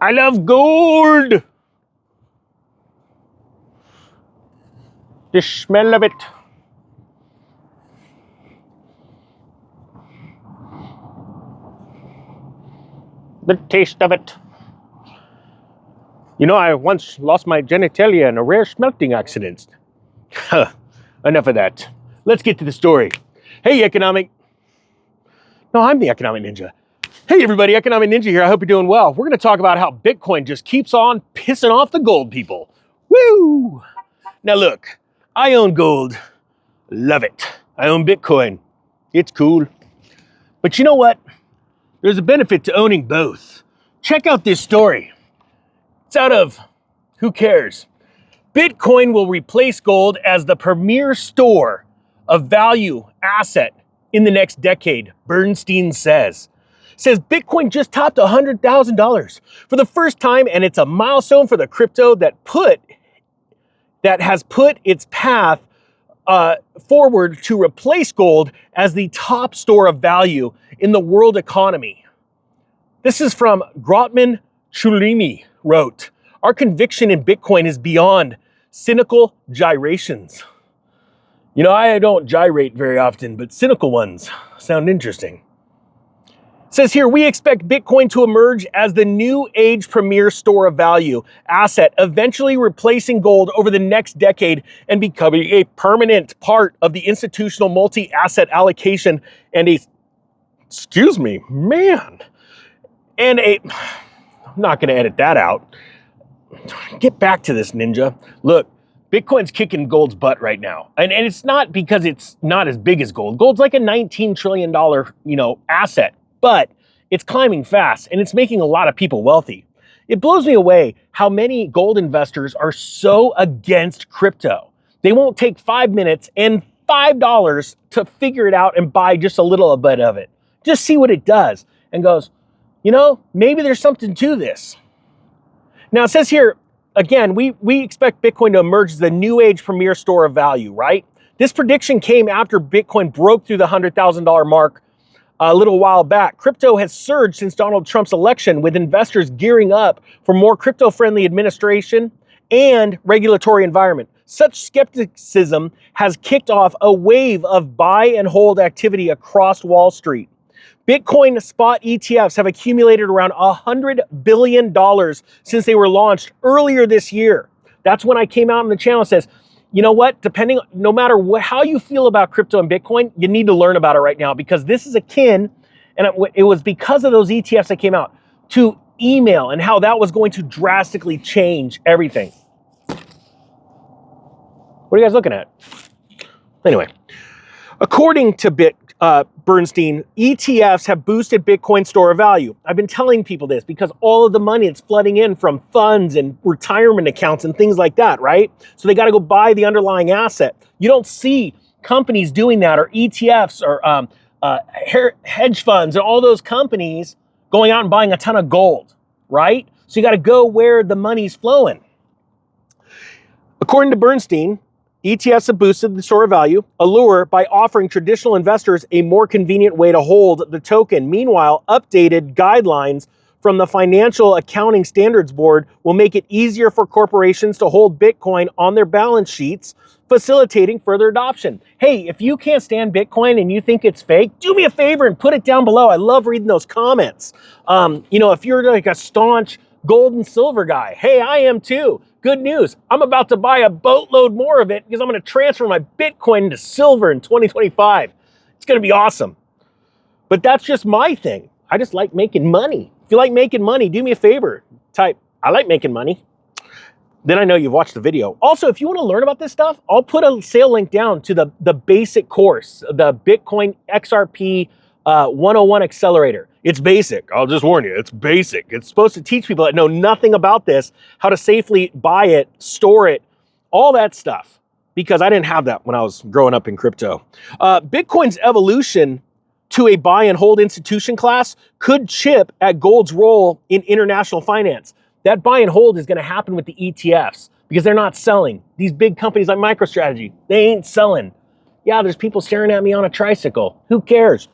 I love gold. The smell of it. The taste of it. You know, I once lost my genitalia in a rare smelting accident. Enough of that. Let's get to the story. Hey, economic. No, I'm the economic ninja. Hey, everybody, Economic Ninja here. I hope you're doing well. We're going to talk about how Bitcoin just keeps on pissing off the gold people. Woo! Now, look, I own gold. Love it. I own Bitcoin. It's cool. But you know what? There's a benefit to owning both. Check out this story. It's out of Who Cares? Bitcoin will replace gold as the premier store of value asset in the next decade, Bernstein says. Says Bitcoin just topped $100,000 for the first time, and it's a milestone for the crypto that has put its path forward to replace gold as the top store of value in the world economy. This is from Grotman Chulimi wrote, "Our conviction in Bitcoin is beyond cynical gyrations." You know, I don't gyrate very often, but cynical ones sound interesting. It says here, we expect Bitcoin to emerge as the new age premier store of value asset, eventually replacing gold over the next decade and becoming a permanent part of the institutional multi-asset allocation and I'm not going to edit that out. Get back to this, ninja. Look, Bitcoin's kicking gold's butt right now. And it's not because it's not as big as gold. Gold's like a $19 trillion, asset, but it's climbing fast and it's making a lot of people wealthy. It blows me away how many gold investors are so against crypto. They won't take 5 minutes and $5 to figure it out and buy just a little bit of it. Just see what it does and goes, maybe there's something to this. Now it says here, again, we expect Bitcoin to emerge as the new age premier store of value, right? This prediction came after Bitcoin broke through the $100,000 mark a little while back. Crypto has surged since Donald Trump's election, with investors gearing up for more crypto-friendly administration and regulatory environment. Such skepticism has kicked off a wave of buy and hold activity across Wall Street. Bitcoin spot ETFs have accumulated around $100 billion since they were launched earlier this year. That's when I came out on the channel and says, you know what, no matter how you feel about crypto and Bitcoin, you need to learn about it right now, because this is akin, and it was because of those ETFs that came out, to email and how that was going to drastically change everything. What are you guys looking at? Anyway, according to Bernstein, ETFs have boosted Bitcoin's store of value. I've been telling people this because all of the money that's flooding in from funds and retirement accounts and things like that, right? So they got to go buy the underlying asset. You don't see companies doing that, or ETFs, or hedge funds, and all those companies going out and buying a ton of gold, right? So you got to go where the money's flowing. According to Bernstein, ETFs have boosted the store of value allure by offering traditional investors a more convenient way to hold the token. Meanwhile, updated guidelines from the Financial Accounting Standards Board will make it easier for corporations to hold Bitcoin on their balance sheets, facilitating further adoption. Hey, if you can't stand Bitcoin and you think it's fake, do me a favor and put it down below. I love reading those comments. If you're like a staunch gold and silver guy, hey, I am too. Good news, I'm about to buy a boatload more of it because I'm going to transfer my Bitcoin into silver in 2025. It's going to be awesome. But that's just my thing. I just like making money. If you like making money, do me a favor. Type, I like making money. Then I know you've watched the video. Also, if you want to learn about this stuff, I'll put a sale link down to the basic course, the Bitcoin XRP 101 Accelerator. It's basic. I'll just warn you, it's basic. It's supposed to teach people that know nothing about this, how to safely buy it, store it, all that stuff, because I didn't have that when I was growing up in crypto. Bitcoin's evolution to a buy and hold institution class could chip at gold's role in international finance. That buy and hold is going to happen with the ETFs because they're not selling. These big companies like MicroStrategy, they ain't selling. Yeah, there's people staring at me on a tricycle. Who cares?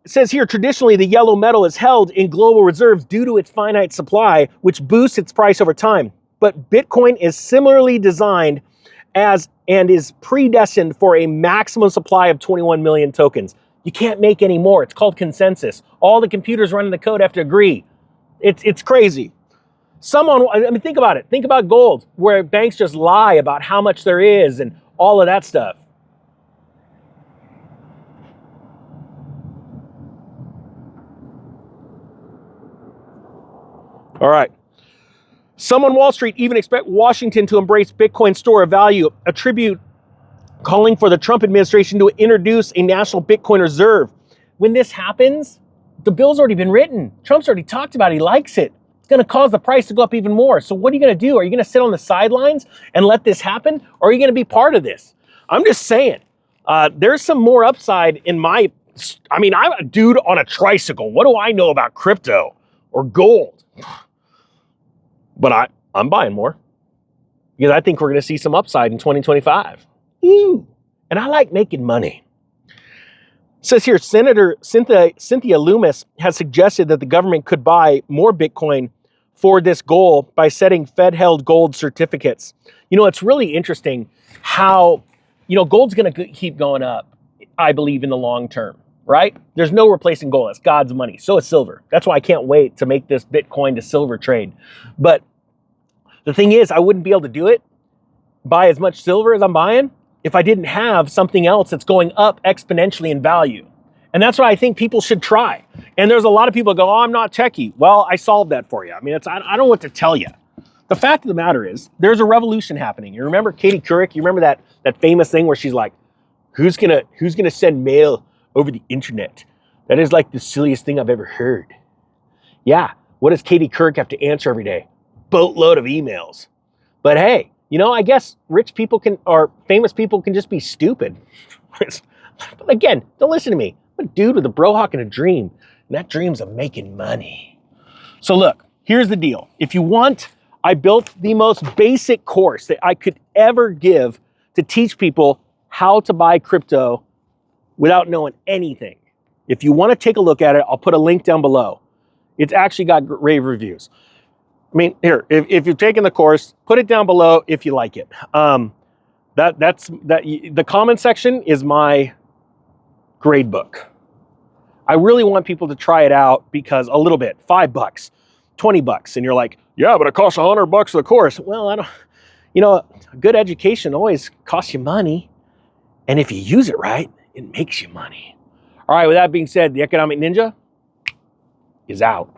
it says here, traditionally, the yellow metal is held in global reserves due to its finite supply, which boosts its price over time. But Bitcoin is similarly designed as and is predestined for a maximum supply of 21 million tokens. You can't make any more. It's called consensus. All the computers running the code have to agree. It's crazy. Think about it. Think about gold, where banks just lie about how much there is and all of that stuff. All right. Some on Wall Street even expect Washington to embrace Bitcoin store of value, a tribute calling for the Trump administration to introduce a national Bitcoin reserve. When this happens, the bill's already been written. Trump's already talked about it. He likes it. It's going to cause the price to go up even more. So what are you going to do? Are you going to sit on the sidelines and let this happen? Or are you going to be part of this? I'm just saying, there's some more upside in I'm a dude on a tricycle. What do I know about crypto or gold? But I'm buying more because I think we're going to see some upside in 2025. Ooh, and I like making money. It says here, Senator Cynthia Loomis has suggested that the government could buy more Bitcoin for this goal by setting Fed-held gold certificates. It's really interesting how, gold's going to keep going up, I believe, in the long term, right? There's no replacing gold. It's God's money. So is silver. That's why I can't wait to make this Bitcoin to silver trade. But the thing is, I wouldn't be able to do it, buy as much silver as I'm buying, if I didn't have something else that's going up exponentially in value. And that's what I think people should try. And there's a lot of people go, oh, I'm not techie. Well, I solved that for you. I don't know what to tell you. The fact of the matter is, there's a revolution happening. You remember Katie Couric? You remember that famous thing where she's like, who's gonna send mail over the internet? That is like the silliest thing I've ever heard. Yeah, what does Katie Couric have to answer every day? Boatload of emails. But hey, I guess rich people or famous people can just be stupid. But again, don't listen to me. I'm a dude with a brohawk and a dream. And that dream's of making money. So look, here's the deal. If you want, I built the most basic course that I could ever give to teach people how to buy crypto without knowing anything. If you want to take a look at it, I'll put a link down below. It's actually got rave reviews. Here, if you're taking the course, put it down below if you like it. The comment section is my grade book. I really want people to try it out because a little bit, $5, $20, and you're like, yeah, but it costs $100 for the course. Well, good education always costs you money, and if you use it right, it makes you money. All right, with that being said, the Economic Ninja is out.